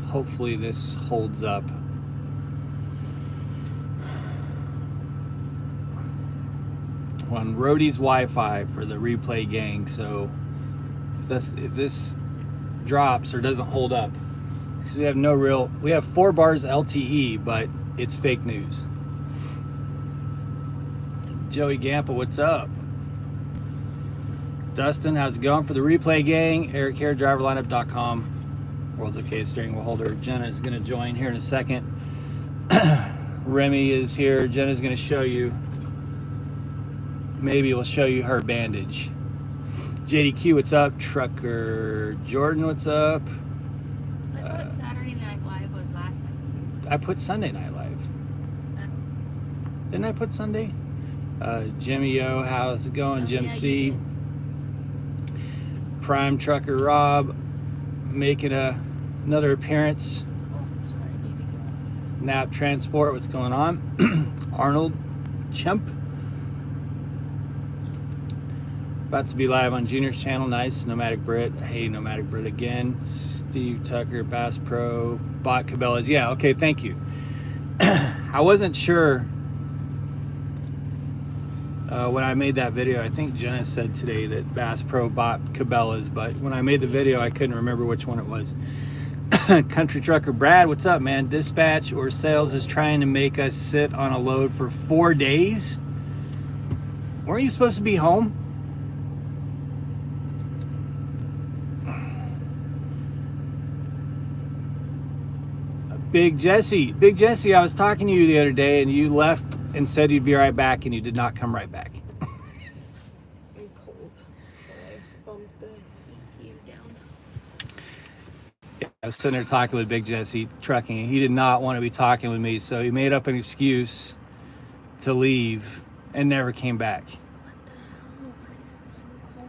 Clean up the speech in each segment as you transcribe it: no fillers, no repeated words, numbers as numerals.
Hopefully this holds up. On Roadie's Wi-Fi for the replay gang. So if this drops or doesn't hold up, because we have 4 bars LTE, but it's fake news. Joey Gampa, what's up? Dustin, how's it going? For the replay gang, Eric here, driverlineup.com. World's okay steering wheel holder. Jenna is going to join here in a second. Remy is here. Jenna's going to show you. Maybe we'll show you her bandage. JDQ, what's up? Trucker Jordan, what's up? I thought Saturday Night Live was last night. I put Sunday Night Live. Didn't I put Sunday? Jimmy O, how's it going? Jim yeah, C. Prime Trucker Rob making another appearance. Oh, sorry, baby. Nap Transport, what's going on? Arnold Chimp. About to be live on Junior's channel. Nice. Nomadic Brit. Hey, Nomadic Brit again. Steve Tucker, Bass Pro, Bot Cabela's. Yeah, okay, thank you. I wasn't sure when I made that video. I think Jenna said today that Bass Pro bought Cabela's, but when I made the video, I couldn't remember which one it was. Country Trucker Brad, what's up, man? Dispatch or sales is trying to make us sit on a load for 4 days. Weren't you supposed to be home? Big Jesse, I was talking to you the other day and you left and said you'd be right back and you did not come right back. I'm cold, so I bumped the EQ down. Yeah, I was sitting there talking with Big Jesse, trucking, and he did not want to be talking with me, so he made up an excuse to leave and never came back. What the hell? Why is it so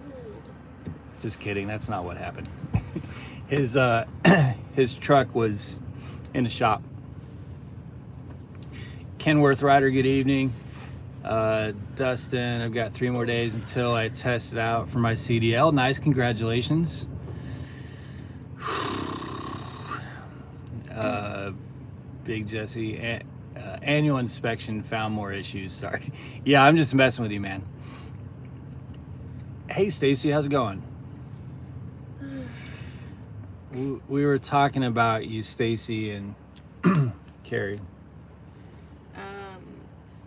cold? Just kidding, that's not what happened. His truck was in the shop. Kenworth Rider, good evening. Dustin, I've got 3 more days until I test it out for my CDL. Nice, congratulations. Big Jesse, annual inspection found more issues. Sorry. Yeah, I'm just messing with you, man. Hey, Stacy, how's it going? We were talking about you, Stacy and Carrie.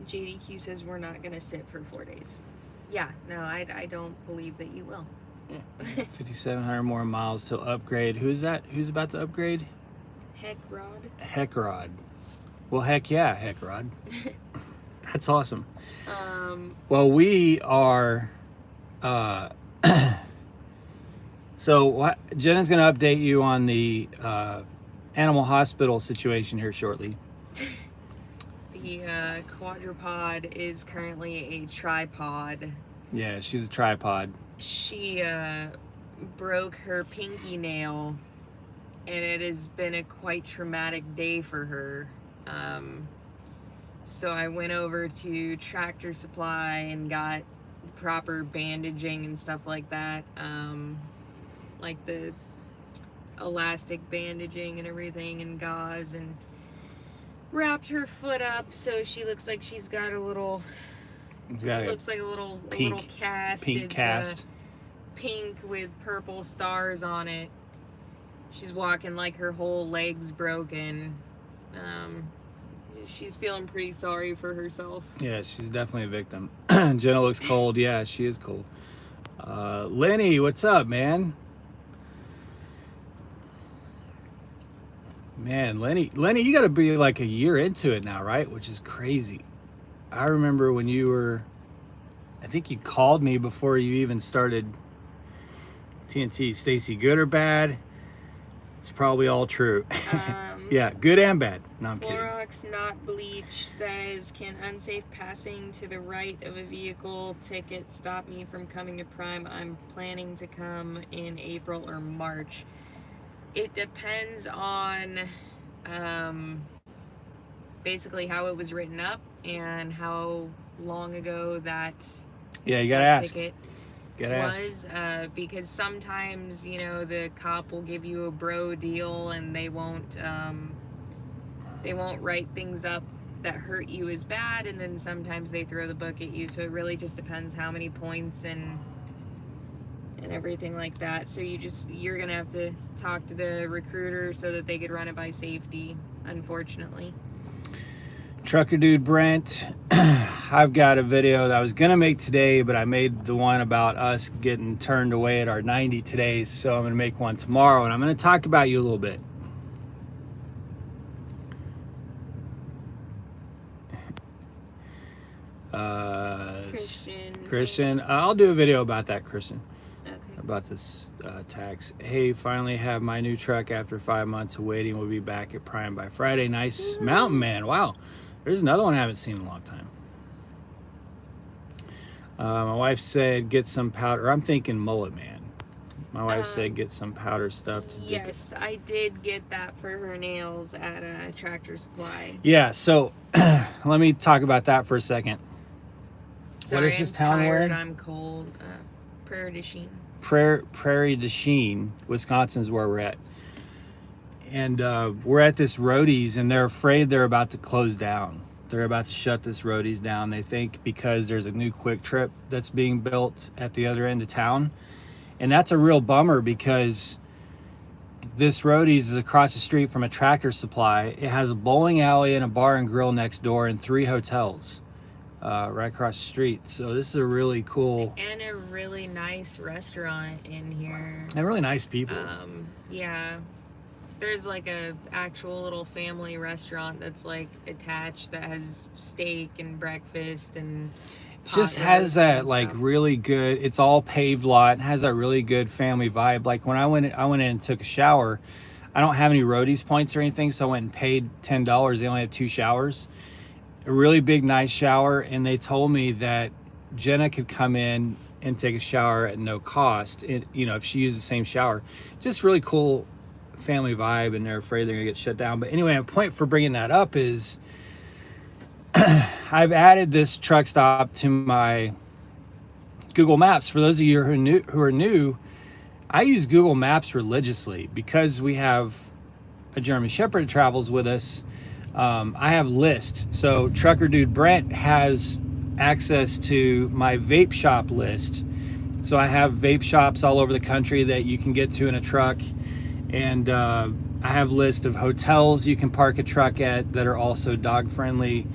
JDQ says we're not gonna sit for 4 days. Yeah, no, I don't believe that you will. 5,700 more miles till upgrade. Who's that? Who's about to upgrade? Heck Rod. Well, heck yeah, Heck Rod. That's awesome. Well, we are. So Jenna's going to update you on the animal hospital situation here shortly. The quadrupod is currently a tripod. Yeah, she's a tripod. She broke her pinky nail, and it has been a quite traumatic day for her. So I went over to Tractor Supply and got proper bandaging and stuff like that. Like the elastic bandaging and everything and gauze, and wrapped her foot up so she looks like she's got a little, looks like a little cast. Pink it's cast. Pink with purple stars on it. She's walking like her whole leg's broken. She's feeling pretty sorry for herself. Yeah, she's definitely a victim. Jenna looks cold. Yeah, she is cold. Lenny, what's up, man? Man, Lenny, you got to be like a year into it now, right? Which is crazy. I remember when you were, I think you called me before you even started TNT. Stacy, good or bad? It's probably all true. Yeah, good and bad. No, I'm kidding. Clorox Not Bleach says, can unsafe passing to the right of a vehicle ticket stop me from coming to Prime? I'm planning to come in April or March. It depends on basically how it was written up and how long ago that you gotta ask. ticket. Gotta ask. Because sometimes, you know, the cop will give you a bro deal and they won't write things up that hurt you as bad, and then sometimes they throw the book at you. So it really just depends how many points and everything like that. So you're gonna have to talk to the recruiter so that they could run it by safety, unfortunately. Trucker Dude Brent, I've got a video that I was gonna make today, but I made the one about us getting turned away at our 90 today, so I'm gonna make one tomorrow, and I'm gonna talk about you a little bit. Christian, I'll do a video about that, Christian. Okay. About this tax. Hey, finally have my new truck after 5 months of waiting. We'll be back at Prime by Friday. Nice. Mountain Man. Wow. There's another one I haven't seen in a long time. My wife said get some powder. I'm thinking Mullet Man. My wife said get some powder stuff to Yes, I did get that for her nails at Tractor Supply. Yeah, so let me talk about that for a second. Sorry, what is this town tired, where? I'm cold. Prairie du Chien. Prairie du Chien, Wisconsin's where we're at. And we're at this Roadies, and they're afraid they're about to close down. They're about to shut this Roadies down. They think because there's a new Quick Trip that's being built at the other end of town. And that's a real bummer because this Roadies is across the street from a Tractor Supply. It has a bowling alley and a bar and grill next door and 3 hotels right across the street. So this is a really cool... And a really nice restaurant in here. And really nice people. Yeah. There's like a actual little family restaurant that's like attached that has steak and breakfast and just has that like really good, it's all paved lot, has that really good family vibe. Like when I went in and took a shower, I don't have any Roadies points or anything, so I went and paid $10. They only have 2 showers. A really big, nice shower, and they told me that Jenna could come in and take a shower at no cost, you know, if she used the same shower. Just really cool family vibe, and they're afraid they're gonna get shut down. But anyway, a point for bringing that up is I've added this truck stop to my Google Maps. For those of you who are new, I use Google Maps religiously because we have a German Shepherd that travels with us. I have lists. So Trucker Dude Brent has access to my vape shop list. So I have vape shops all over the country that you can get to in a truck. And I have a list of hotels you can park a truck at that are also dog friendly.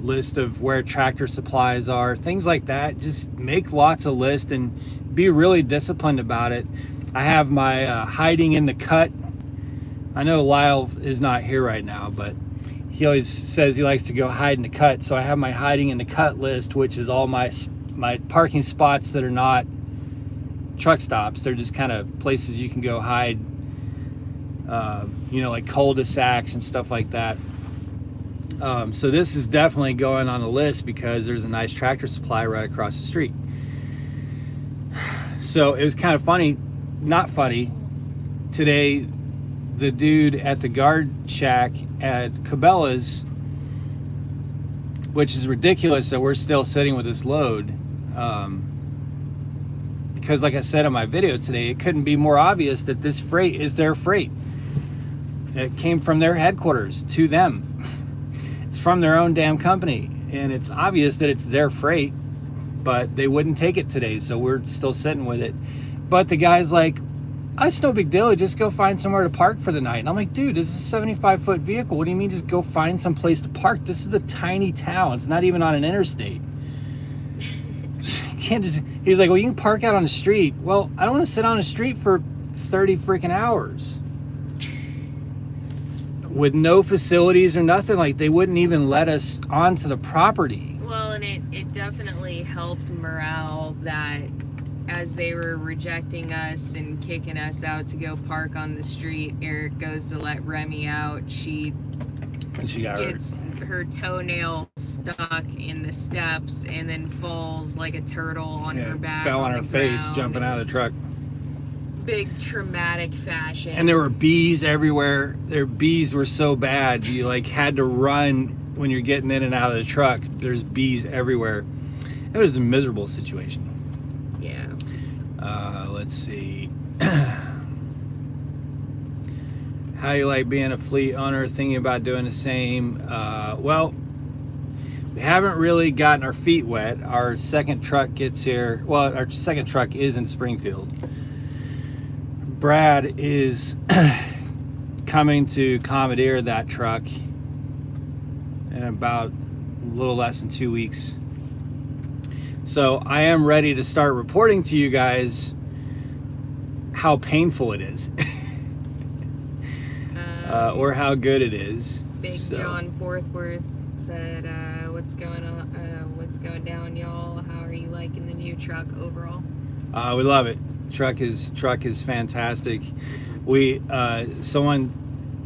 List of where Tractor Supplies are, things like that. Just make lots of lists and be really disciplined about it. I have my hiding in the cut. I know Lyle is not here right now, but he always says he likes to go hide in the cut. So I have my hiding in the cut list, which is all my parking spots that are not truck stops. They're just kind of places you can go hide, you know, like cul-de-sacs and stuff like that. So this is definitely going on the list because there's a nice Tractor Supply right across the street. So it was kind of funny, not funny. Today, the dude at the guard shack at Cabela's, which is ridiculous that we're still sitting with this load. Because like I said in my video today, it couldn't be more obvious that this freight is their freight. It came from their headquarters to them. It's from their own damn company, and it's obvious that it's their freight, but they wouldn't take it today, so we're still sitting with it. But the guy's like, it's no big deal, just go find somewhere to park for the night. And I'm like, dude, this is a 75-foot vehicle. What do you mean just go find some place to park? This is a tiny town. It's not even on an interstate. You can't just... He's like, well, you can park out on the street. Well, I don't want to sit on the street for 30 freaking hours. With no facilities or nothing. Like, they wouldn't even let us onto the property. Well, and it definitely helped morale that as they were rejecting us and kicking us out to go park on the street, Eric goes to let Remy out. She gets her toenail stuck in the steps and then falls like a turtle on her back. Fell on her face ground. jumping out of the truck. Big traumatic fashion. And there were bees everywhere. Their bees were so bad you like had to run when you're getting in and out of the truck. There's bees everywhere. It was a miserable situation. Yeah. Let's see. How you like being a fleet owner, thinking about doing the same? Well, we haven't really gotten our feet wet. Our second truck gets here. Well, our second truck is in Springfield. Brad is coming to commandeer that truck in about a little less than 2 weeks. So I am ready to start reporting to you guys how painful it is. Or how good it is. Big John Forthworth said, "What's going on? What's going down, y'all? How are you liking the new truck overall?" We love it. Truck is fantastic. We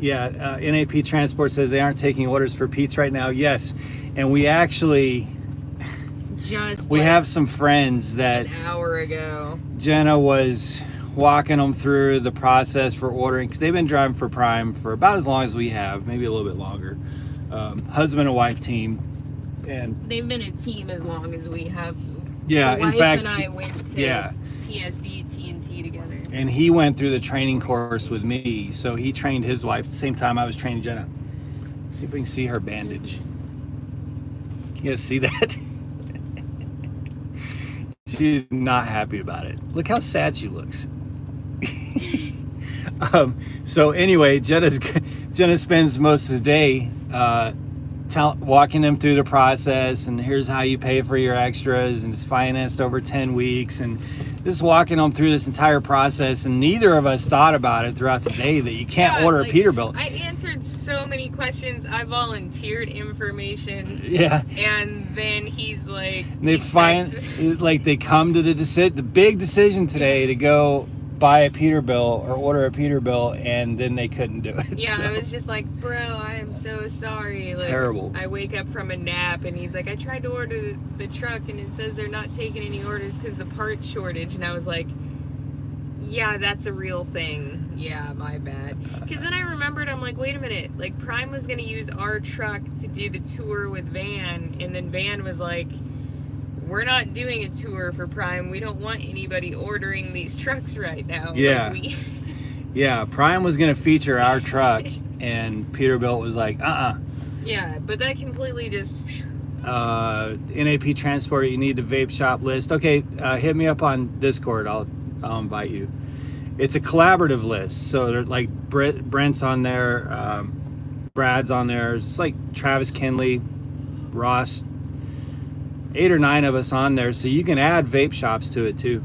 NAP Transport says they aren't taking orders for Pete's right now. Yes, and we actually have some friends that an hour ago Jenna was walking them through the process for ordering, because they've been driving for Prime for about as long as we have, maybe a little bit longer. Husband and wife team, and they've been a team as long as we have. Yeah, the in wife fact, and I went to PSD TNT together, and he went through the training course with me. So he trained his wife at the same time I was training Jenna. Let's see if we can see her bandage. Can you guys see that? She's not happy about it. Look how sad she looks. So anyway, Jenna spends most of the day walking them through the process, and here's how you pay for your extras, and it's financed over 10 weeks, and just walking them through this entire process. And neither of us thought about it throughout the day that you can't order a Peterbilt. I answered so many questions. I volunteered information. Yeah. And then he's like, they come to the big decision today to go buy a Peterbilt or order a Peterbilt, and then they couldn't do it. Yeah, so. I was just like, bro, I am so sorry. Like, terrible. I wake up from a nap, and he's like, I tried to order the truck, and it says they're not taking any orders because the part shortage. And I was like, yeah, that's a real thing. Yeah, my bad. Because then I remembered, I'm like, wait a minute. Like, Prime was going to use our truck to do the tour with Van, and then Van was like, we're not doing a tour for Prime. We don't want anybody ordering these trucks right now. Yeah. Like, yeah, Prime was going to feature our truck, and Peterbilt was like, Yeah, but that completely just... NAP Transport, you need the vape shop list. Okay, hit me up on Discord. I'll invite you. It's a collaborative list. So they're like Brent's on there, Brad's on there. It's like Travis Kinley, Ross, 8 or 9 of us on there, so you can add vape shops to it too.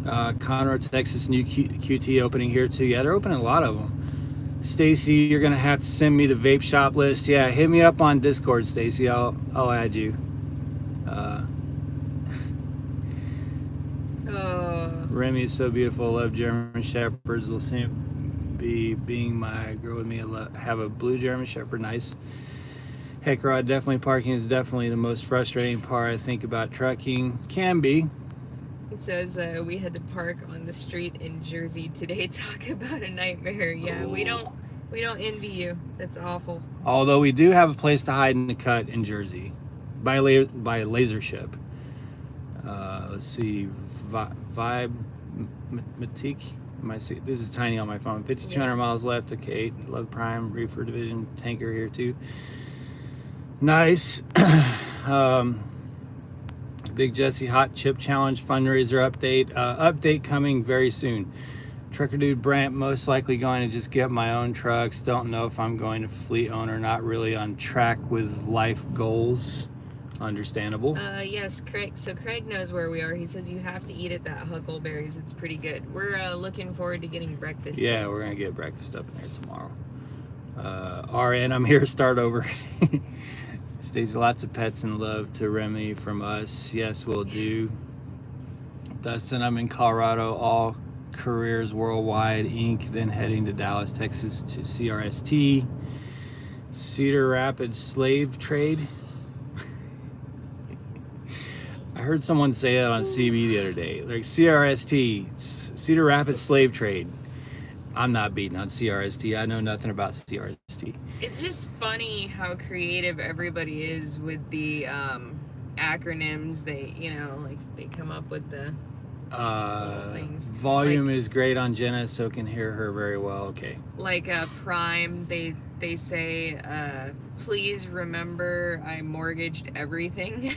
Conroe, Texas, new QT opening here too. Yeah, they're opening a lot of them. Stacy, you're gonna have to send me the vape shop list. Yeah, hit me up on Discord, Stacy. I'll add you. Remy is so beautiful. Love German Shepherds. Will soon be being my girl with me. Have a blue German Shepherd. Nice. Heck rod, definitely parking is definitely the most frustrating part I think about trucking. Can be. He says we had to park on the street in Jersey today. Talk about a nightmare. Yeah, we don't envy you. That's awful. Although we do have a place to hide in the cut in Jersey, by laser ship. Let's see, Vibe Matique. This is tiny on my phone. 5,200 miles left. Okay, love Prime Reefer Division tanker here too. Nice. Big Jesse Hot Chip Challenge fundraiser update. Update coming very soon. Trucker Dude Brant, most likely going to just get my own trucks. Don't know if I'm going to fleet owner. Not really on track with life goals. Understandable. Yes, Craig. So Craig knows where we are. He says you have to eat at that Huckleberries. It's pretty good. We're looking forward to getting breakfast. Yeah, there. we're gonna get breakfast up in there tomorrow. RN, I'm here to start over. Stays lots of pets and love to Remy from us. Yes, we'll do. Dustin, I'm in Colorado. All careers worldwide Inc. Then heading to Dallas, Texas to CRST. Cedar Rapids slave trade. I heard someone say that on CB the other day. Like CRST, Cedar Rapids slave trade. I'm not beating on CRST. I know nothing about CRST. It's just funny how creative everybody is with the acronyms. They, like they come up with the little things. Volume is great on Jenna, so can hear her very well. Okay. Like Prime, they say, please remember I mortgaged everything.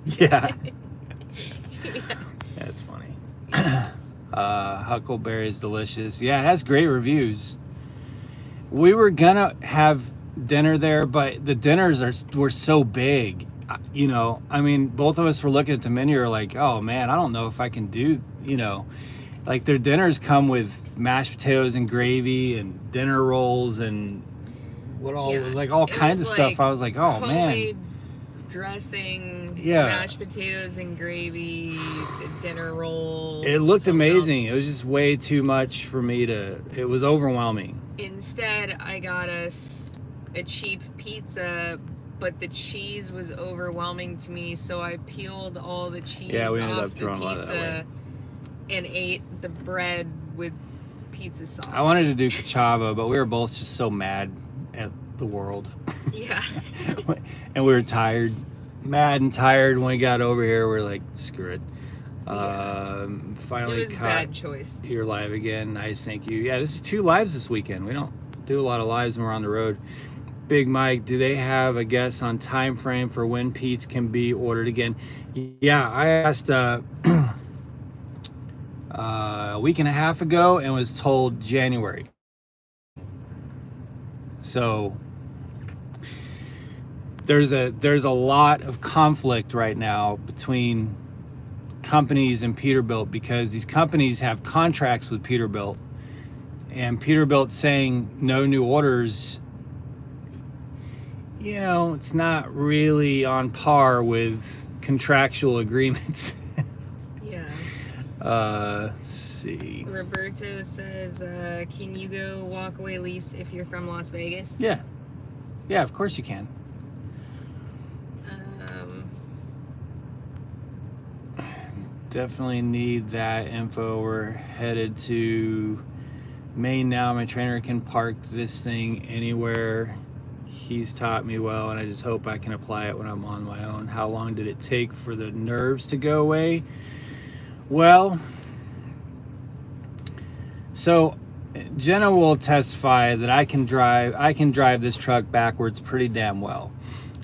Yeah. Yeah. That's funny. Huckleberry is delicious. Yeah, it has great reviews. We were gonna have dinner there, but the dinners were so big. You know, I mean, both of us were looking at the menu, were like, oh man, I don't know if I can do, you know, like their dinners come with mashed potatoes and gravy and dinner rolls and what all, like all kinds of stuff. I was like, oh man. Dressing, yeah, mashed potatoes and gravy, dinner roll. It looked amazing. It was just way too much for me to, it was overwhelming. Instead, I got us a cheap pizza, but the cheese was overwhelming to me, so I peeled all the cheese we ended off up throwing the a lot of that pizza away. And ate the bread with pizza sauce. I wanted to do cachava, but we were both just so mad at the world. Yeah. And we were tired, mad and tired. When we got over here, we are like, screw it. Finally it was a caught bad choice. You're live again. Nice, thank you. Yeah, this is 2 lives this weekend. We don't do a lot of lives when we're on the road. Big Mike, do they have a guess on time frame for when Pete's can be ordered again? Yeah, I asked a week and a half ago and was told January. So there's a lot of conflict right now between companies and Peterbilt, because these companies have contracts with Peterbilt, and Peterbilt saying no new orders, you know, it's not really on par with contractual agreements. Yeah. Let's see. Roberto says, can you go walk away lease if you're from Las Vegas? Yeah. Yeah, of course you can. Definitely need that info. We're headed to Maine now. My trainer can park this thing anywhere. He's taught me well, and I just hope I can apply it when I'm on my own. How long did it take for the nerves to go away? Well, so Jenna will testify that I can drive this truck backwards pretty damn well.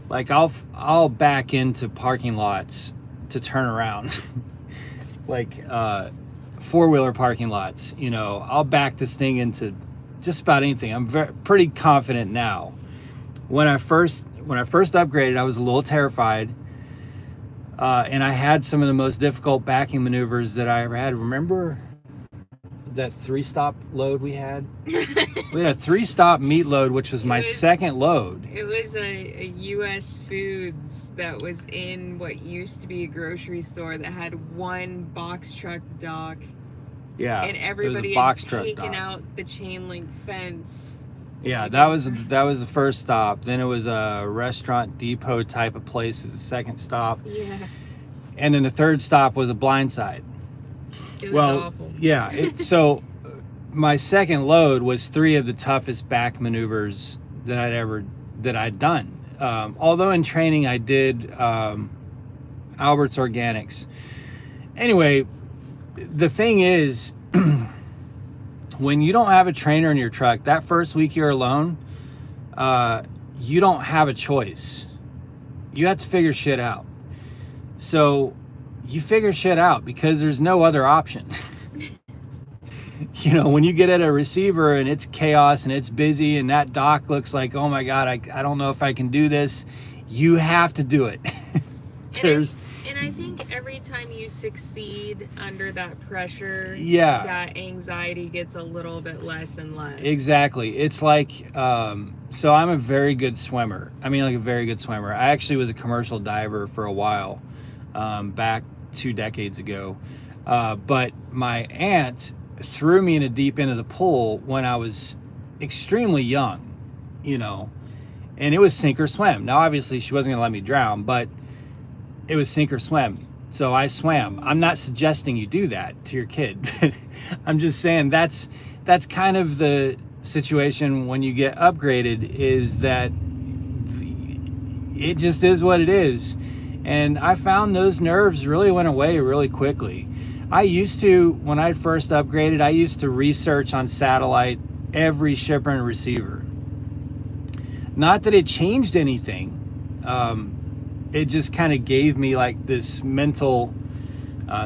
Like I'll back into parking lots to turn around. Like four-wheeler parking lots, you know, I'll back this thing into just about anything. I'm pretty confident now. When I first upgraded, I was a little terrified, and I had some of the most difficult backing maneuvers that I ever had. Remember that 3-stop load we had? We had a 3-stop meat load, which was my second load. It was a U.S. Foods that was in what used to be a grocery store that had one box truck dock. Yeah, and everybody had taken out the chain link fence. Yeah, that was the first stop. Then it was a restaurant depot type of place as a second stop. Yeah. And then the third stop was a blindside. It was awful. Yeah. So my second load was 3 of the toughest back maneuvers that I'd done. Although in training I did Albert's Organics. Anyway, the thing is, when you don't have a trainer in your truck, that first week you're alone, you don't have a choice. You have to figure shit out. So you figure shit out because there's no other option. You know, when you get at a receiver and it's chaos and it's busy and that dock looks like, oh my God, I don't know if I can do this, you have to do it. And I think every time you succeed under that pressure, yeah, that anxiety gets a little bit less and less. Exactly. It's like, so I'm a very good swimmer. I mean, like a very good swimmer. I actually was a commercial diver for a while, back 2 decades ago. But my aunt threw me in a deep end of the pool when I was extremely young, you know, and it was sink or swim. Now, obviously she wasn't gonna let me drown, but it was sink or swim. So I swam. I'm not suggesting you do that to your kid. I'm just saying that's kind of the situation when you get upgraded, is that it just is what it is. And I found those nerves really went away really quickly. I used to, when I first upgraded, I used to research on satellite every shipper and receiver. Not that it changed anything. It just kind of gave me like this mental,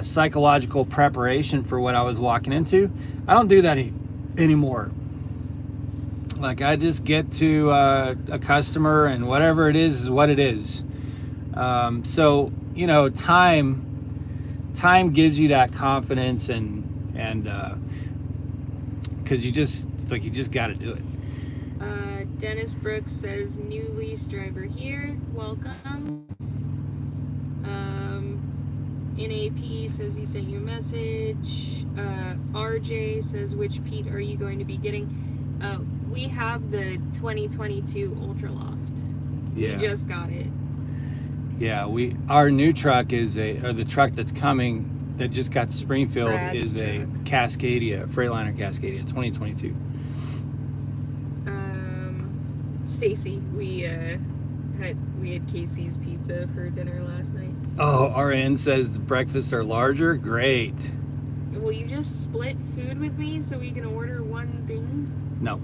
psychological preparation for what I was walking into. I don't do that anymore. Like, I just get to a customer, and whatever it is what it is. So, you know, time gives you that confidence, and because you just got to do it. Dennis Brooks says, new lease driver here, welcome. NAP says he sent you a message. RJ says, which Pete are you going to be getting? We have the 2022 Ultra Loft. Yeah. We just got it. Yeah, our new truck is the truck that's coming that just got to Springfield Brad's is a truck. Cascadia, Freightliner Cascadia, 2022. Stacy, we had Casey's pizza for dinner last night. Oh, RN says the breakfasts are larger. Great. Will you just split food with me so we can order one thing? No.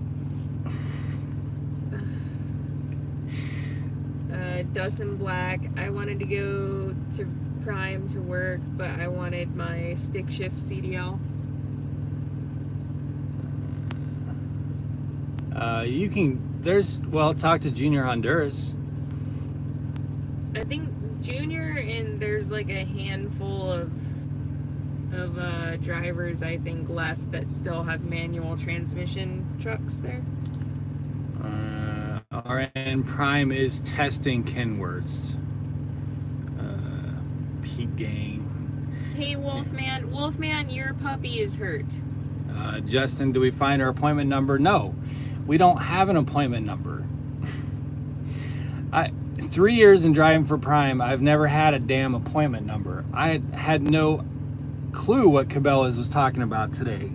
Dustin Black, I wanted to go to Prime to work, but I wanted my stick shift CDL. You can. Talk to Junior Honduras. I think Junior, and there's like a handful of drivers I think left that still have manual transmission trucks there. RN Prime is testing Kenworths. Pete Gang. Hey Wolfman, your puppy is hurt. Justin, do we find our appointment number? No, we don't have an appointment number. 3 years in driving for Prime, I've never had a damn appointment number. I had no clue what Cabela's was talking about today.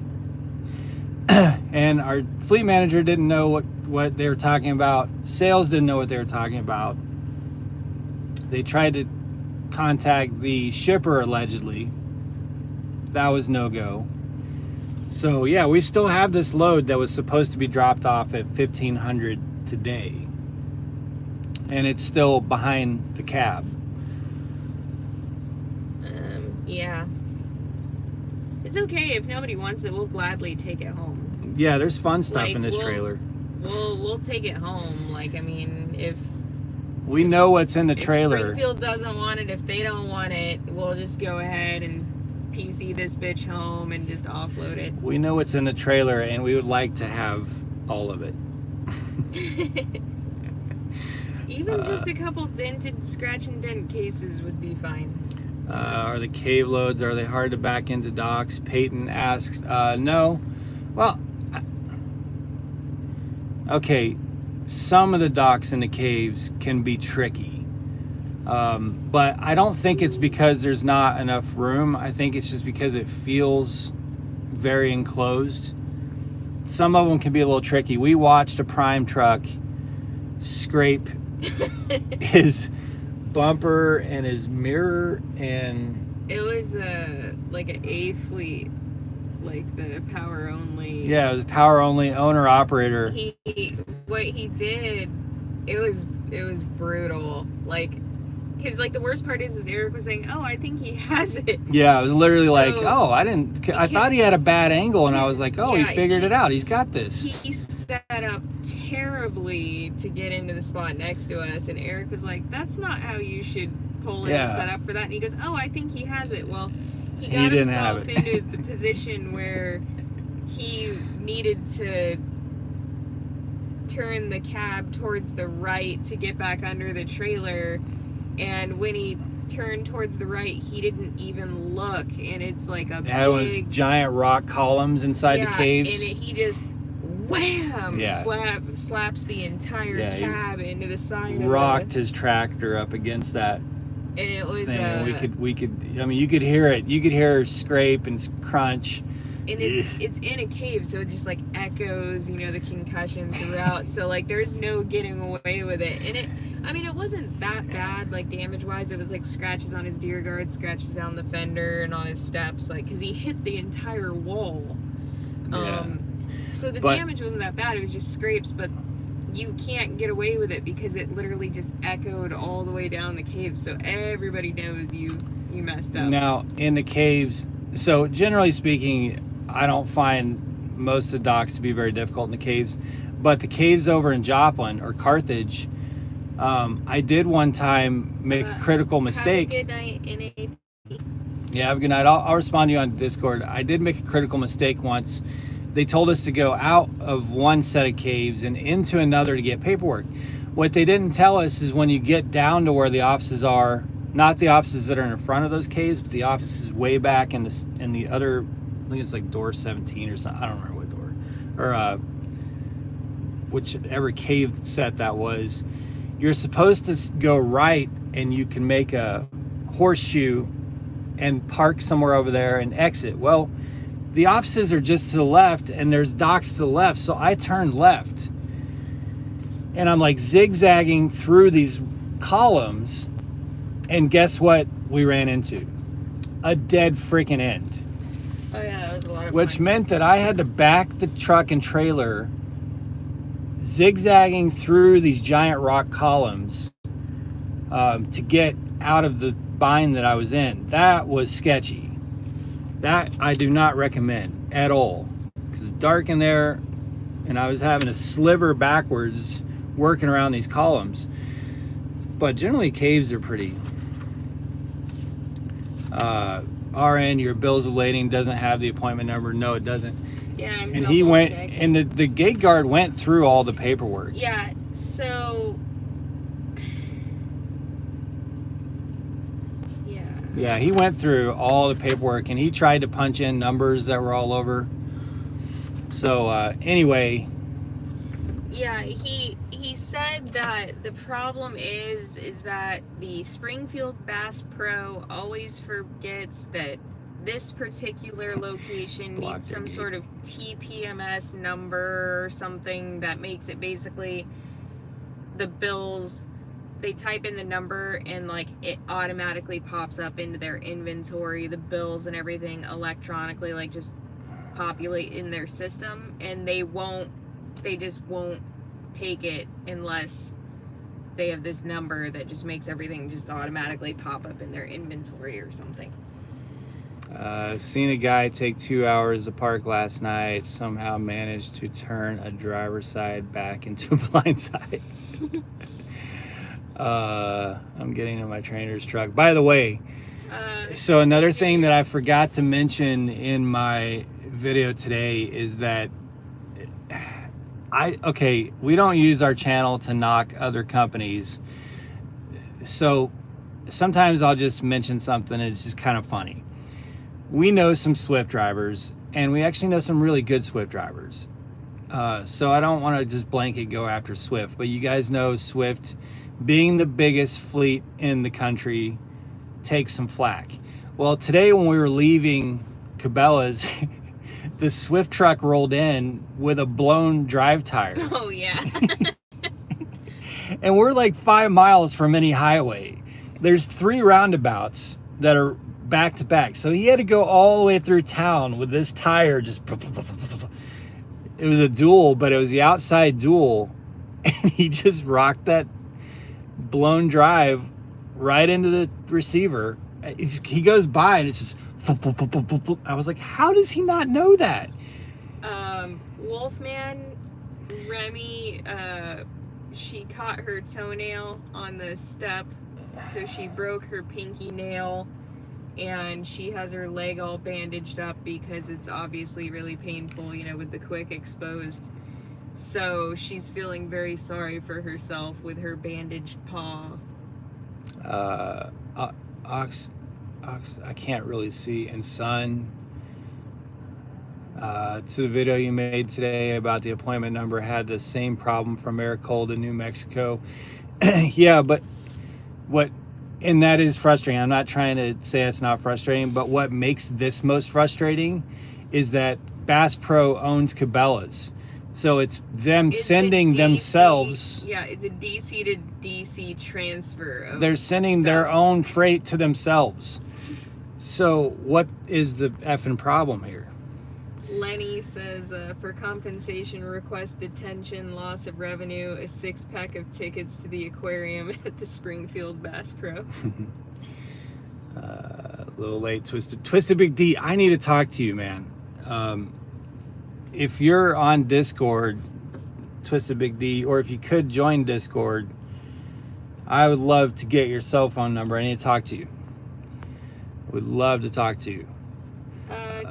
And our fleet manager didn't know what they were talking about. Sales didn't know what they were talking about. They tried to contact the shipper allegedly. That was no go. So yeah, we still have this load that was supposed to be dropped off at 1500 today. And it's still behind the cab. Yeah. It's okay if nobody wants it. We'll gladly take it home. Yeah, there's fun stuff in this trailer. We'll take it home. Like, I mean, if we know what's in the trailer. If Springfield doesn't want it, if they don't want it, we'll just go ahead and PC this bitch home and just offload it. We know what's in the trailer, and we would like to have all of it. Even just a couple dented scratch and dent cases would be fine. Are the cave loads, are they hard to back into docks? Peyton asks, no. Well, okay, some of the docks in the caves can be tricky. But I don't think it's because there's not enough room. I think it's just because it feels very enclosed. Some of them can be a little tricky. We watched a Prime truck scrape his bumper and his mirror, and it was like an A fleet, like the power only. Yeah, it was power only owner operator. What he did, it was brutal. Like, because like the worst part is Eric was saying, "Oh, I think he has it." Yeah, it was literally like, "Oh, I thought he had a bad angle," and I was like, "Oh, yeah, he figured it out. He's got this." He set up terribly to get into the spot next to us, and Eric was like, "That's not how you should pull in and set up for that." And he goes, "Oh, I think he has it." Well, he got himself into the position where he needed to turn the cab towards the right to get back under the trailer. And when he turned towards the right, he didn't even look, and it's like a it was giant rock columns inside the caves. And he just wham slaps the entire cab into the side. Rocked his tractor up against that. And it was thing. We could. I mean, you could hear it. You could hear scrape and crunch. And it's in a cave, so it just like echoes, the concussion throughout. So like, there's no getting away with it. And I mean, it wasn't that bad, like, damage-wise. It was, like, scratches on his deer guard, scratches down the fender and on his steps, like, because he hit the entire wall. Yeah. So the But- damage wasn't that bad. It was just scrapes, but you can't get away with it because it literally just echoed all the way down the cave. So everybody knows you messed up. Now, in the caves, so generally speaking, I don't find most of the docks to be very difficult in the caves, but the caves over in Joplin or Carthage, I did one time make a critical mistake. Have a good night, NAP. Yeah, have a good night. I'll respond to you on Discord. I did make a critical mistake once. They told us to go out of one set of caves and into another to get paperwork. What they didn't tell us is when you get down to where the offices are, not the offices that are in front of those caves, but the offices way back in the other, I think it's like door 17 or something. I don't remember what door, or whichever cave set that was. You're supposed to go right, and you can make a horseshoe and park somewhere over there and exit. Well, the offices are just to the left, and there's docks to the left, so I turned left. And I'm like zigzagging through these columns, and guess what we ran into? A dead freaking end. Oh yeah, that was a lot of Which fun. meant that I had to back the truck and trailer zigzagging through these giant rock columns to get out of the bind that I was in. That was sketchy. That I do not recommend at all, because it's dark in there, and I was having to sliver backwards working around these columns. But generally caves are pretty. RN, your bills of lading doesn't have the appointment number. No, it doesn't. Yeah, I'm And he went, double-checking. and the gate guard went through all the paperwork. Yeah, so Yeah, he went through all the paperwork, and he tried to punch in numbers that were all over. So anyway, yeah, he said that the problem is that the Springfield Bass Pro always forgets that this particular location Block needs some gate. sort of TPMS number or something that makes it basically the bills. They type in the number and like it automatically pops up into their inventory, the bills and everything electronically, like just populate in their system, and they just won't take it unless they have this number that just makes everything just automatically pop up in their inventory or something. seen a guy take 2 hours to park last night, somehow managed to turn a driver's side back into a blind side. I'm getting in my trainer's truck. By the way, so another thing that I forgot to mention in my video today is that we don't use our channel to knock other companies. So sometimes I'll just mention something and it's just kind of funny. We know some Swift drivers, and we actually know some really good Swift drivers. So I don't want to just blanket go after Swift, but you guys know Swift, being the biggest fleet in the country, takes some flack. Well, today when we were leaving Cabela's, the Swift truck rolled in with a blown drive tire. Oh yeah. And we're like 5 miles from any highway. There's 3 roundabouts that are back to back. So he had to go all the way through town with this tire just... It was a dual, but it was the outside dual. And he just rocked that blown drive right into the receiver. He goes by and it's just... I was like, how does he not know that? Wolfman, Remy, she caught her toenail on the step, so she broke her pinky nail, and she has her leg all bandaged up because it's obviously really painful, you know, with the quick exposed. So she's feeling very sorry for herself with her bandaged paw. Ox, I can't really see. And son, to the video you made today about the appointment number, had the same problem from Maricold in New Mexico. Yeah, but and that is frustrating. I'm not trying to say it's not frustrating, but what makes this most frustrating is that Bass Pro owns Cabela's. So it's them It's a sending DC themselves. Yeah, it's a DC to DC transfer of They're sending their own freight to themselves. So what is the effing problem here? Lenny says, for compensation, request detention, loss of revenue, a 6-pack of tickets to the aquarium at the Springfield Bass Pro. A little late, Twisted Big D. I need to talk to you, man. If you're on Discord, Twisted Big D, or if you could join Discord, I would love to get your cell phone number. I need to talk to you. Would love to talk to you.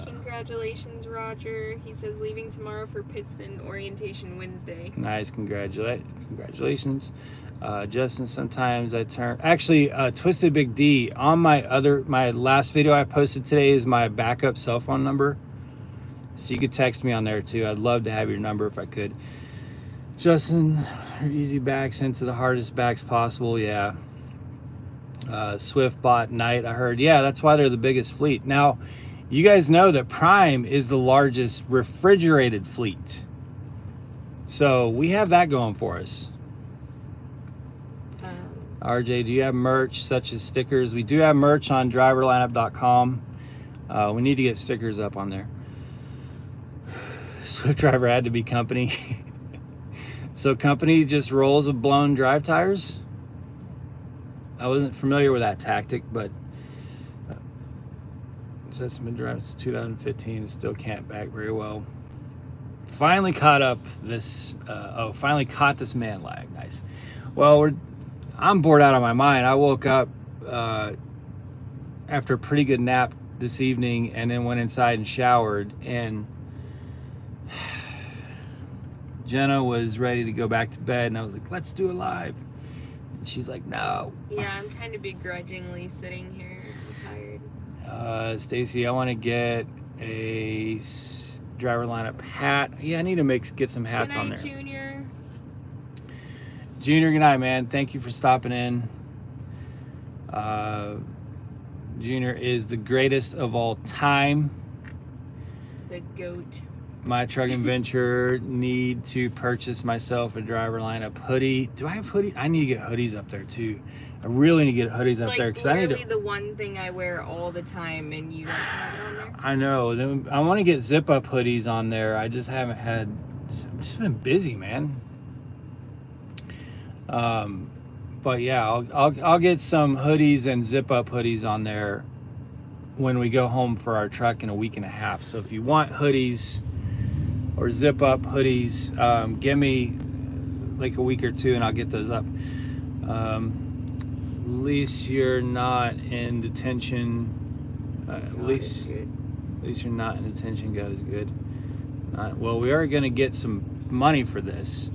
Congratulations, Roger. He says leaving tomorrow for Pittston, orientation Wednesday. Nice, congratulations. Justin, sometimes I turn... Actually, Twisted Big D, on my last video I posted today is my backup cell phone number. So you could text me on there too. I'd love to have your number if I could. Justin, easy backs into the hardest backs possible. Yeah. Swift bought Knight, I heard. Yeah, that's why they're the biggest fleet. Now, you guys know that Prime is the largest refrigerated fleet. So we have that going for us. RJ, do you have merch such as stickers? We do have merch on driverlineup.com. We need to get stickers up on there. Swift driver had to be company. So company just rolls with blown drive tires? I wasn't familiar with that tactic, but just been driving since 2015 and still can't back very well. Finally caught up this, finally caught this man lag. Nice. Well, I'm bored out of my mind. I woke up after a pretty good nap this evening and then went inside and showered, and Jenna was ready to go back to bed, and I was like, let's do it live. And she's like, no. Yeah, I'm kind of begrudgingly sitting here. I'm tired. Stacy, I want to get a driver lineup hat. Yeah, I need to get some hats on there. Good night, Junior. Junior, good night, man. Thank you for stopping in. Junior is the greatest of all time. The GOAT. My trucking venture need to purchase myself a driver lineup hoodie. Do I have hoodie? I need to get hoodies up there too. I really need to get hoodies up there because I need to. The one thing I wear all the time, and you don't have it on there. I know. Then I want to get zip up hoodies on there. I just haven't had. I've just been busy, man. But yeah, I'll get some hoodies and zip up hoodies on there when we go home for our truck in a week and a half. So if you want hoodies or zip up hoodies, give me like a week or two and I'll get those up. At least you're not in detention. At least you're not in detention. God is good. Well, we are going to get some money for this.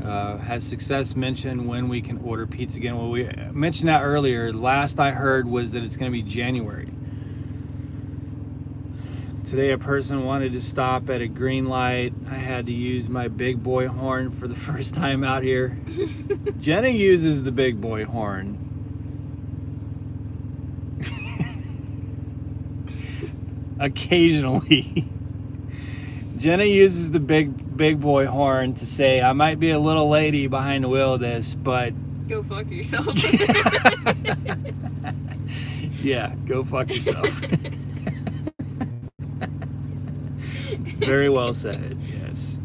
Has success mentioned when we can order pizza again? Well, we mentioned that earlier. Last I heard was that it's going to be January. Today a person wanted to stop at a green light. I had to use my big boy horn for the first time out here. Jenna uses the big boy horn. Occasionally. Jenna uses the big boy horn to say, I might be a little lady behind the wheel of this, but... Go fuck yourself. Yeah, go fuck yourself. Very well said, yes.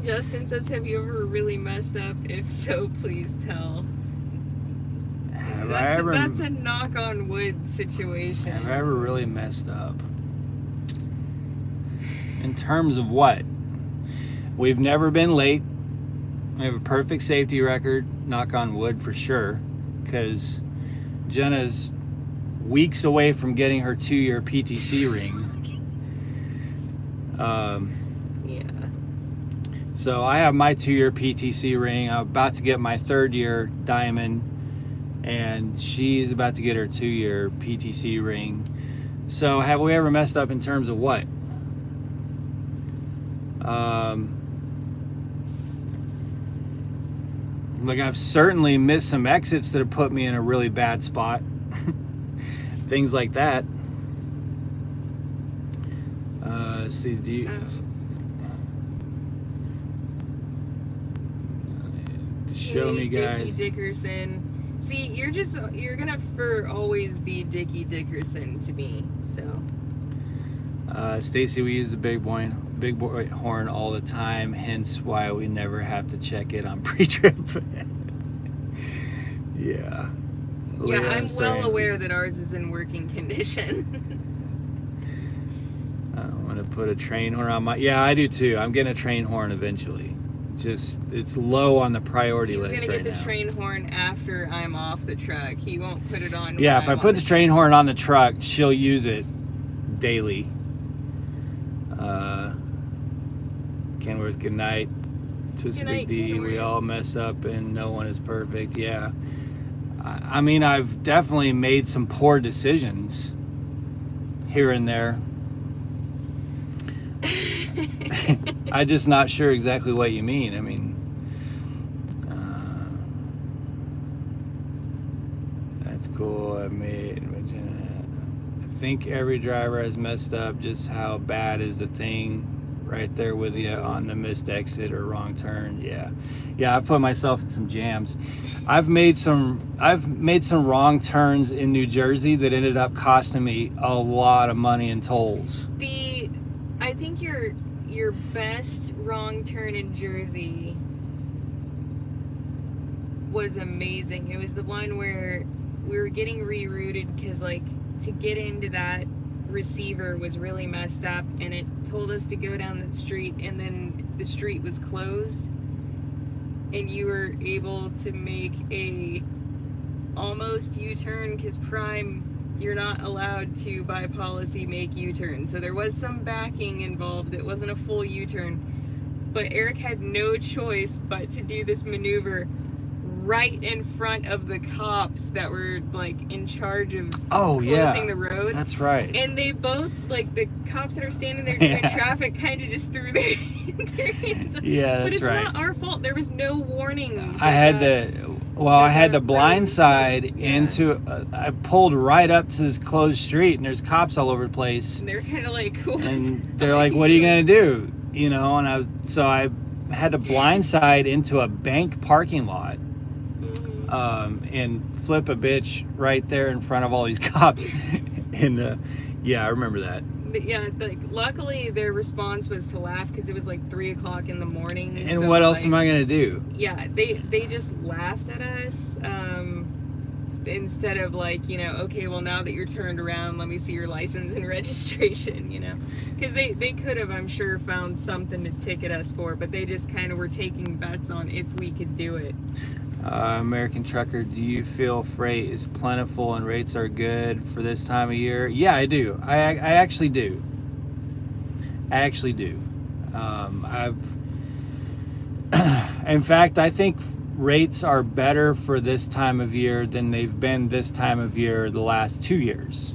Justin says, have you ever really messed up? If so, please tell. That's a knock on wood situation. Have I ever really messed up? In terms of what? We've never been late. We have a perfect safety record, knock on wood for sure, because Jenna's weeks away from getting her 2-year PTC ring. Yeah. So I have my 2-year PTC ring. I'm about to get my 3rd-year diamond, and she's about to get her 2-year PTC ring. So have we ever messed up in terms of what? Like, I've certainly missed some exits that have put me in a really bad spot. Things like that. See, do you... Show me, guys. Dickie Dickerson. See, you're gonna always be Dickie Dickerson to me. So. Stacy, we use the big boy horn all the time, hence why we never have to check it on pre-trip. Yeah. Yeah, I'm well aware that ours is in working condition. I want to put a train horn on my... Yeah, I do too. I'm getting a train horn eventually. Just, it's low on the priority list right now. He's going to get the train horn after I'm off the truck. He won't put it on. Yeah, if I put the train horn on the truck, she'll use it daily. Kenworth, good night. Just a big D. We all mess up and no one is perfect. Yeah. I mean, I've definitely made some poor decisions here and there. I'm just not sure exactly what you mean. I mean, that's cool. I think every driver has messed up. Just how bad is the thing? Right there with you on the missed exit or wrong turn. Yeah, I've put myself in some jams. I've made some wrong turns in New Jersey that ended up costing me a lot of money in tolls. I think your best wrong turn in Jersey was amazing. It was the one where we were getting rerouted because, like, to get into that receiver was really messed up, and it told us to go down that street, and then the street was closed, and you were able to make a almost U-turn because Prime, you're not allowed to by policy make U-turns, so there was some backing involved. It wasn't a full U-turn, but Eric had no choice but to do this maneuver right in front of the cops that were, like, in charge of closing the road. That's right. And they both, like, the cops that are standing there doing traffic kind of just threw their hands up. Yeah, but that's right. But it's not our fault. There was no warning. I had the blind side into... I pulled right up to this closed street, and there's cops all over the place. And they're kind of like, what? And they're like, what are you going to do? You know, and I had to blindside into a bank parking lot. And flip a bitch right there in front of all these cops. And yeah, I remember that. But yeah, like, luckily their response was to laugh because it was like 3 o'clock in the morning. And so, what else am I gonna do? Yeah, they just laughed at us instead of, like, you know, okay, well, now that you're turned around, let me see your license and registration, you know, because they could have, I'm sure, found something to ticket us for, but they just kind of were taking bets on if we could do it. American Trucker, do you feel freight is plentiful and rates are good for this time of year? Yeah, I do. I actually do. In fact, I think rates are better for this time of year than they've been this time of year the last 2 years.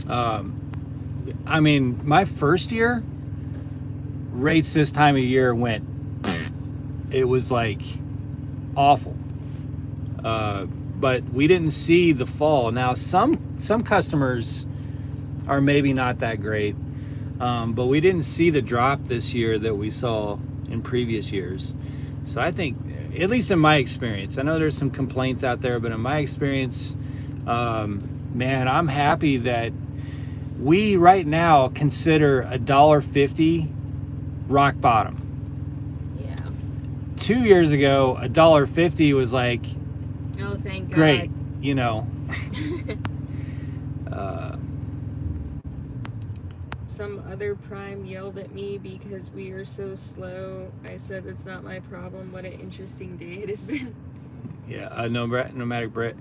I mean, my first year, rates this time of year went, it was like awful. But we didn't see the fall. Now, some customers are maybe not that great, but we didn't see the drop this year that we saw in previous years. So I think, at least in my experience, I know there's some complaints out there, but in my experience, man, I'm happy that we right now consider $1.50 rock bottom. 2 years ago, $1.50 was like, oh, thank God. Great, you know. Some other Prime yelled at me because we are so slow. I said that's not my problem. What an interesting day it has been. Yeah, Nomadic Brit.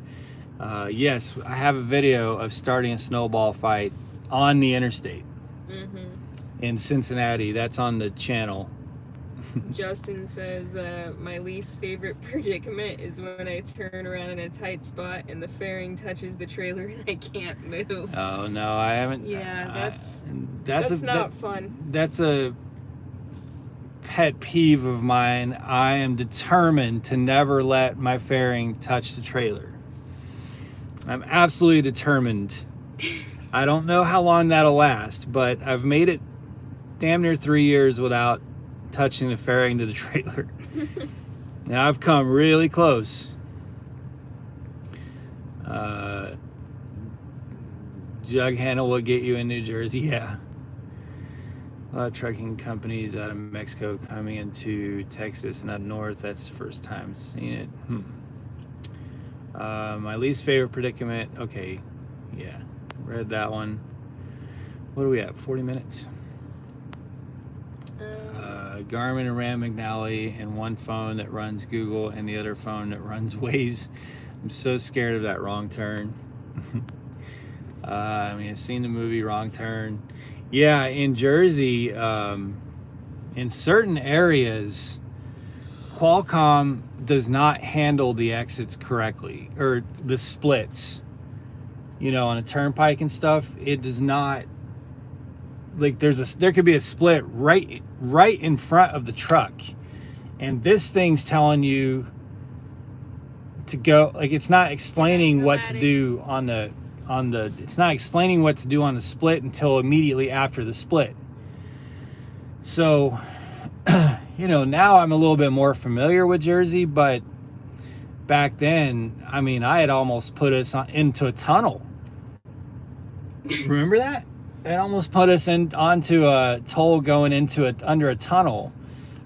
Yes, I have a video of starting a snowball fight on the interstate in Cincinnati. That's on the channel. Justin says, my least favorite predicament is when I turn around in a tight spot and the fairing touches the trailer and I can't move. Oh, no, I haven't. Yeah, that's not fun. That's a pet peeve of mine. I am determined to never let my fairing touch the trailer. I'm absolutely determined. I don't know how long that'll last, but I've made it damn near 3 years without touching the fairing to the trailer. Now I've come really close. Jug handle will get you in New Jersey, yeah. A lot of trucking companies out of Mexico coming into Texas and up north. That's the first time seeing it. My least favorite predicament. Okay, yeah, read that one. What do we have? 40 minutes. Garmin and Rand McNally, and one phone that runs Google and the other phone that runs Waze. I'm so scared of that wrong turn. I've seen the movie Wrong Turn. Yeah, in Jersey, in certain areas, Qualcomm does not handle the exits correctly, or the splits. On a turnpike and stuff, it does not. Like there could be a split right in front of the truck, and this thing's telling you to go. Like, it's not explaining what to do on the it's not explaining what to do on the split until immediately after the split. So now I'm a little bit more familiar with Jersey, but back then, I had almost put us into a tunnel. Remember that? It almost put us onto a toll going under a tunnel,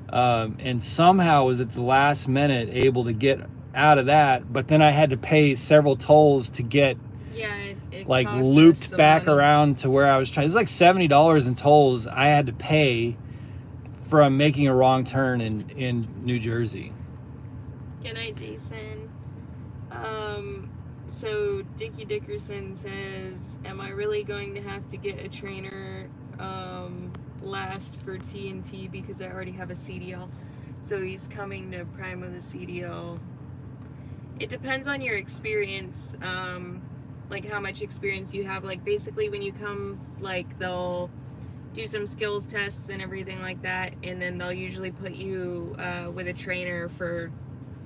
and somehow was at the last minute able to get out of that. But then I had to pay several tolls to get it like cost looped us some back money. around to where I was trying. It's like $70 in tolls I had to pay from making a wrong turn in New Jersey. Good night, Jason. So Dickie Dickerson says, am I really going to have to get a trainer last for TNT because I already have a CDL? So he's coming to Prime with a CDL. It depends on your experience, like how much experience you have. Like, basically when you come, like, they'll do some skills tests and everything like that, and then they'll usually put you with a trainer for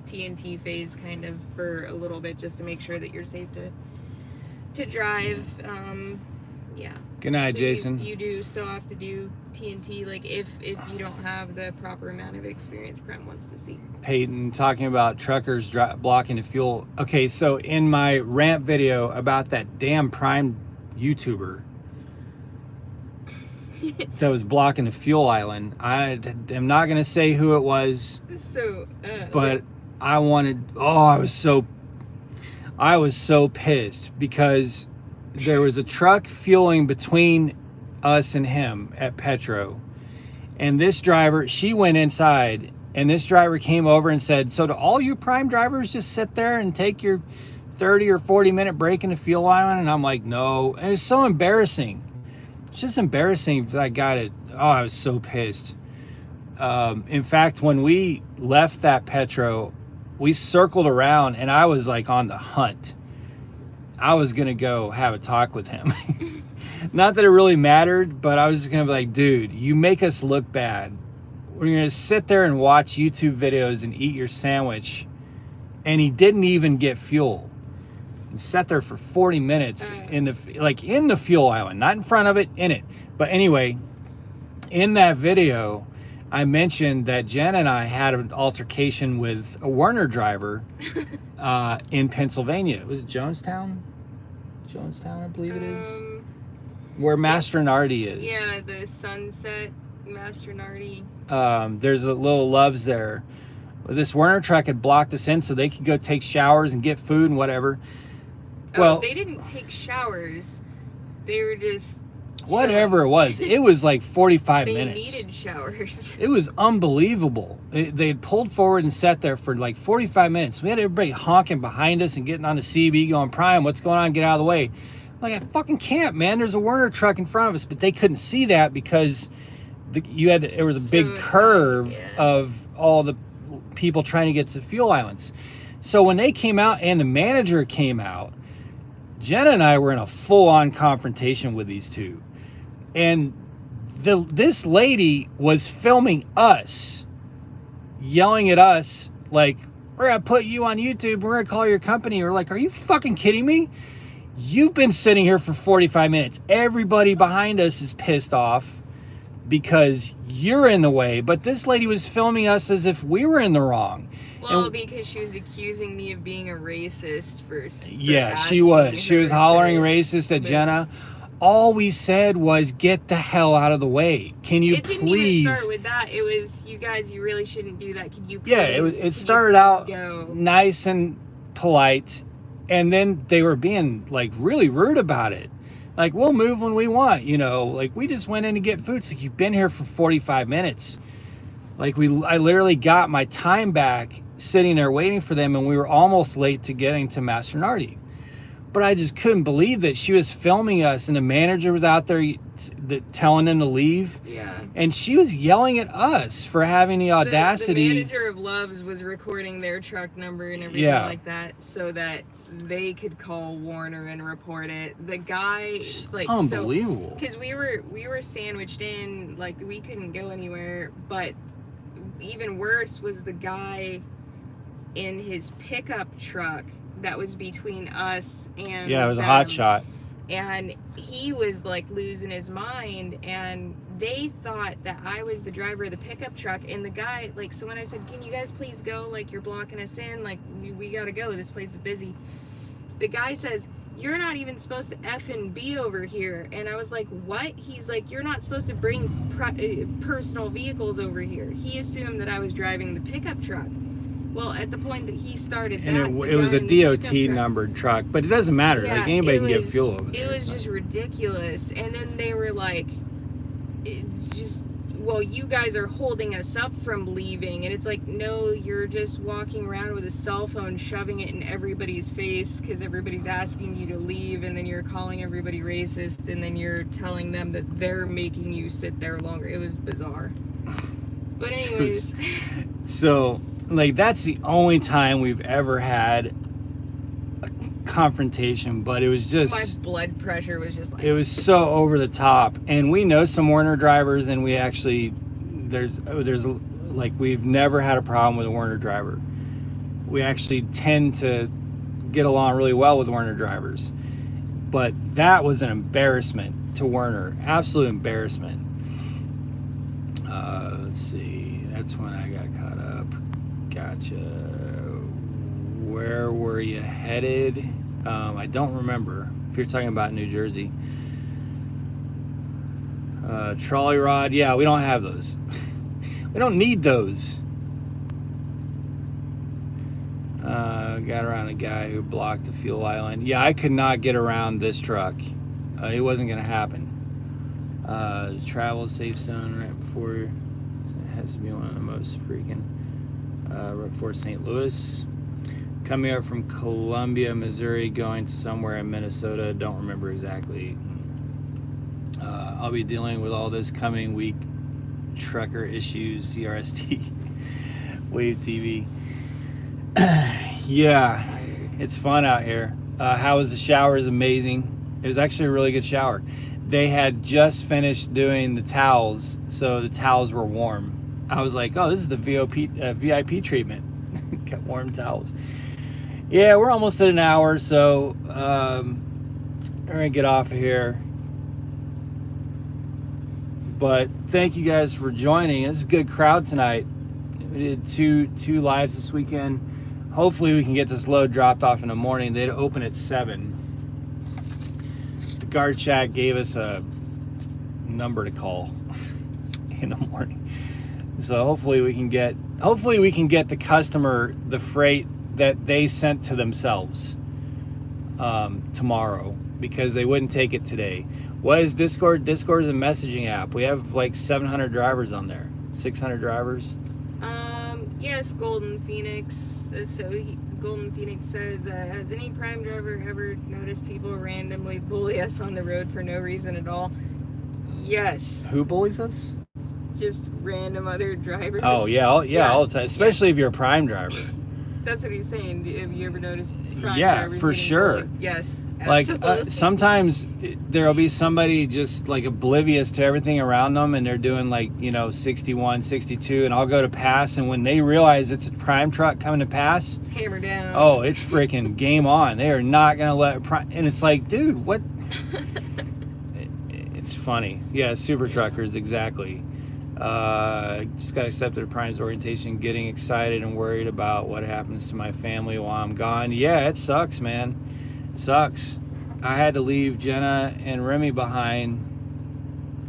TNT phase, kind of, for a little bit, just to make sure that you're safe to drive. Yeah. Good night, So Jason. You do still have to do TNT, like, if you don't have the proper amount of experience Prem wants to see. Peyton talking about truckers blocking the fuel. Okay, so in my rant video about that damn Prime YouTuber that was blocking the fuel island, I am not going to say who it was. So, but I was so pissed because there was a truck fueling between us and him at Petro, and this driver, she went inside, and this driver came over and said, so do all you Prime drivers just sit there and take your 30 or 40 minute break in the fuel island? And I'm like, no. And it's so embarrassing. It's just embarrassing for that guy I was so pissed. In fact, when we left that Petro, we circled around, and I was like on the hunt. I was going to go have a talk with him. Not that it really mattered, but I was just going to be like, dude, you make us look bad. We're going to sit there and watch YouTube videos and eat your sandwich. And he didn't even get fuel. He sat there for 40 minutes in the fuel island, not in front of it, in it. But anyway, in that video, I mentioned that Jen and I had an altercation with a Werner driver in Pennsylvania. Was it Jonestown? I believe it is. Where Mastronardi is. Yeah, the Sunset Mastronardi. There's a little Loves there. This Werner truck had blocked us in so they could go take showers and get food and whatever. Well, they didn't take showers. They were just whatever it was. It was like 45 minutes. They needed showers. It was unbelievable. They had pulled forward and sat there for like 45 minutes. We had everybody honking behind us and getting on the CB going, Prime, what's going on? Get out of the way. Like, I fucking can't, man. There's a Werner truck in front of us, but they couldn't see that because there was a big curve of all the people trying to get to fuel islands. So when they came out and the manager came out, Jenna and I were in a full-on confrontation with these two. And this lady was filming us, yelling at us like, we're going to put you on YouTube, we're going to call your company. We're like, are you fucking kidding me? You've been sitting here for 45 minutes. Everybody behind us is pissed off because you're in the way. But this lady was filming us as if we were in the wrong. Well, because she was accusing me of being a racist for yeah, she was. She was hollering racist at Jenna. All we said was, get the hell out of the way. Can you please? It didn't even start with that. It was, you guys, you really shouldn't do that. Can you please? Yeah, it started out nice and polite. And then they were being like really rude about it. Like, we'll move when we want, you know, like we just went in to get food. It's like, you've been here for 45 minutes. Like I literally got my time back sitting there waiting for them, and we were almost late to getting to Mastronardi. But I just couldn't believe that she was filming us, and the manager was out there telling them to leave. Yeah. And she was yelling at us for having the audacity. The manager of Love's was recording their truck number and everything like that so that they could call Warner and report it. The guy, like, unbelievable. Because we were sandwiched in, like, we couldn't go anywhere. But even worse was the guy in his pickup truck that was between us and it was a hot shot, and he was like losing his mind, and they thought that I was the driver of the pickup truck. And the guy, like, so when I said, can you guys please go, like, you're blocking us in, like, we gotta go, this place is busy, the guy says, you're not even supposed to effing be over here. And I was like, what? He's like, you're not supposed to bring personal vehicles over here. He assumed that I was driving the pickup truck. Well, at the point that he started that, and it was a DOT numbered truck, but it doesn't matter. Like, anybody can get fuel over there. It was just ridiculous. And then they were like, it's just, well, you guys are holding us up from leaving. And it's like, no, you're just walking around with a cell phone, shoving it in everybody's face because everybody's asking you to leave. And then you're calling everybody racist. And then you're telling them that they're making you sit there longer. It was bizarre. But anyways. So, like, that's the only time we've ever had a confrontation, but it was just, my blood pressure was just like, it was so over the top. And we know some Werner drivers, and we actually, there's like, we've never had a problem with a Werner driver. We actually tend to get along really well with Werner drivers, but that was an embarrassment to Werner, absolute embarrassment. Let's see, that's when I got caught up. Gotcha. Where were you headed? I don't remember. If you're talking about New Jersey. Trolley rod. Yeah, we don't have those. We don't need those. Got around a guy who blocked the fuel island. Yeah, I could not get around this truck. It wasn't going to happen. Travel safe zone right before. It has to be one of the most freaking. Right before St. Louis. Coming up from Columbia, Missouri, going to somewhere in Minnesota. Don't remember exactly. I'll be dealing with all this coming week. Trucker issues, CRST, Wave TV. Yeah, it's fun out here. How was the shower? Is amazing. It was actually a really good shower. They had just finished doing the towels, so the towels were warm. I was like, oh, this is the VIP treatment. Got warm towels. Yeah, we're almost at an hour, so we're gonna get off of here. But thank you guys for joining. It's a good crowd tonight. We did two lives this weekend. Hopefully we can get this load dropped off in the morning. They'd open at 7. The guard shack gave us a number to call in the morning. So hopefully we can get the customer the freight that they sent to themselves tomorrow, because they wouldn't take it today. What is Discord? Discord is a messaging app. We have like 700 drivers on there. 600 drivers. Yes, Golden Phoenix. Golden Phoenix says, has any Prime driver ever noticed people randomly bully us on the road for no reason at all? Yes. Who bullies us? Just random other drivers. Oh yeah, all the time. Especially if you're a Prime driver. That's what he's saying. Have you ever noticed Prime drivers? Yeah, for sure. Bullied? Yes. Like Absolutely. sometimes there'll be somebody just like oblivious to everything around them, and they're doing like 61, 62, and I'll go to pass, and when they realize it's a prime truck coming to pass, Hammer down. oh, it's freaking game on. They are not gonna let prime, and it's like, dude, what? It's funny. Yeah, super truckers, exactly. Just got accepted at Prime's orientation, getting excited and worried about what happens to my family while I'm gone. Yeah, it sucks, man. It sucks. I had to leave Jenna and Remy behind,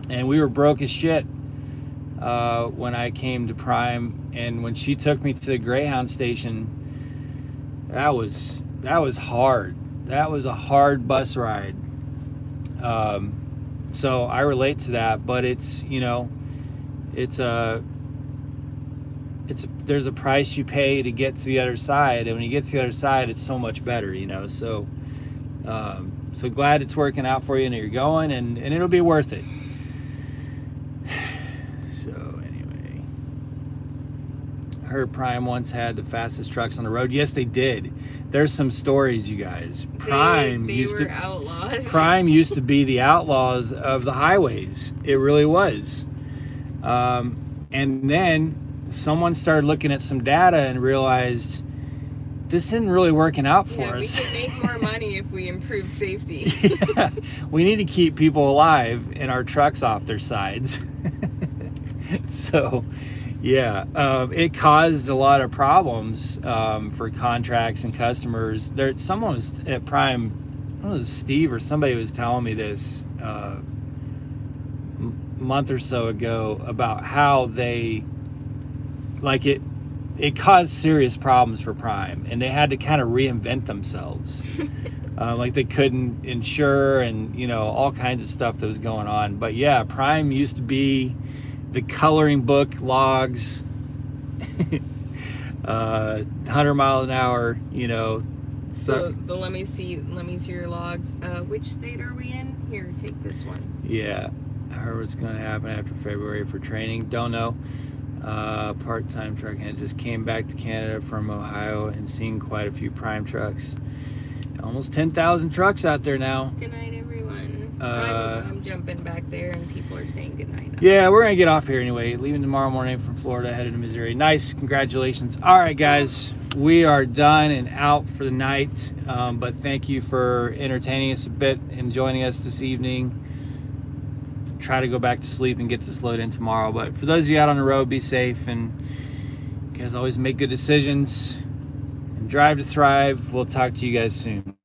and we were broke as shit when I came to Prime. And when she took me to the Greyhound station, that was hard. That was a hard bus ride. So I relate to that, but it's there's a price you pay to get to the other side, and when you get to the other side, it's so much better, so so glad it's working out for you and you're going, and it'll be worth it. So anyway, I heard Prime once had the fastest trucks on the road. Yes, they did. There's some stories, you guys. Prime they were outlaws. Prime used to be the outlaws of the highways. It really was. And then someone started looking at some data and realized this isn't really working out for us. We can make more money if we improve safety. Yeah, we need to keep people alive and our trucks off their sides. So, yeah, it caused a lot of problems for contracts and customers. Someone was at Prime, I don't know if it was Steve or somebody was telling me this month or so ago about how they it caused serious problems for Prime, and they had to kind of reinvent themselves. Like they couldn't insure, and all kinds of stuff that was going on. But yeah, Prime used to be the coloring book logs, 100 miles an hour, So let me see your logs. Which state are we in? Here, take this one. Yeah, I heard what's going to happen after February for training. Don't know. Part-time trucking. I just came back to Canada from Ohio and seen quite a few Prime trucks. Almost 10,000 trucks out there now. Good night, everyone. I'm jumping back there, and people are saying good night. Yeah, we're gonna get off here anyway. Leaving tomorrow morning from Florida, headed to Missouri. Nice, congratulations. All right, guys, we are done and out for the night. But thank you for entertaining us a bit and joining us this evening. Try to go back to sleep and get this load in tomorrow. But for those of you out on the road, be safe, and you guys always make good decisions and drive to thrive. We'll talk to you guys soon.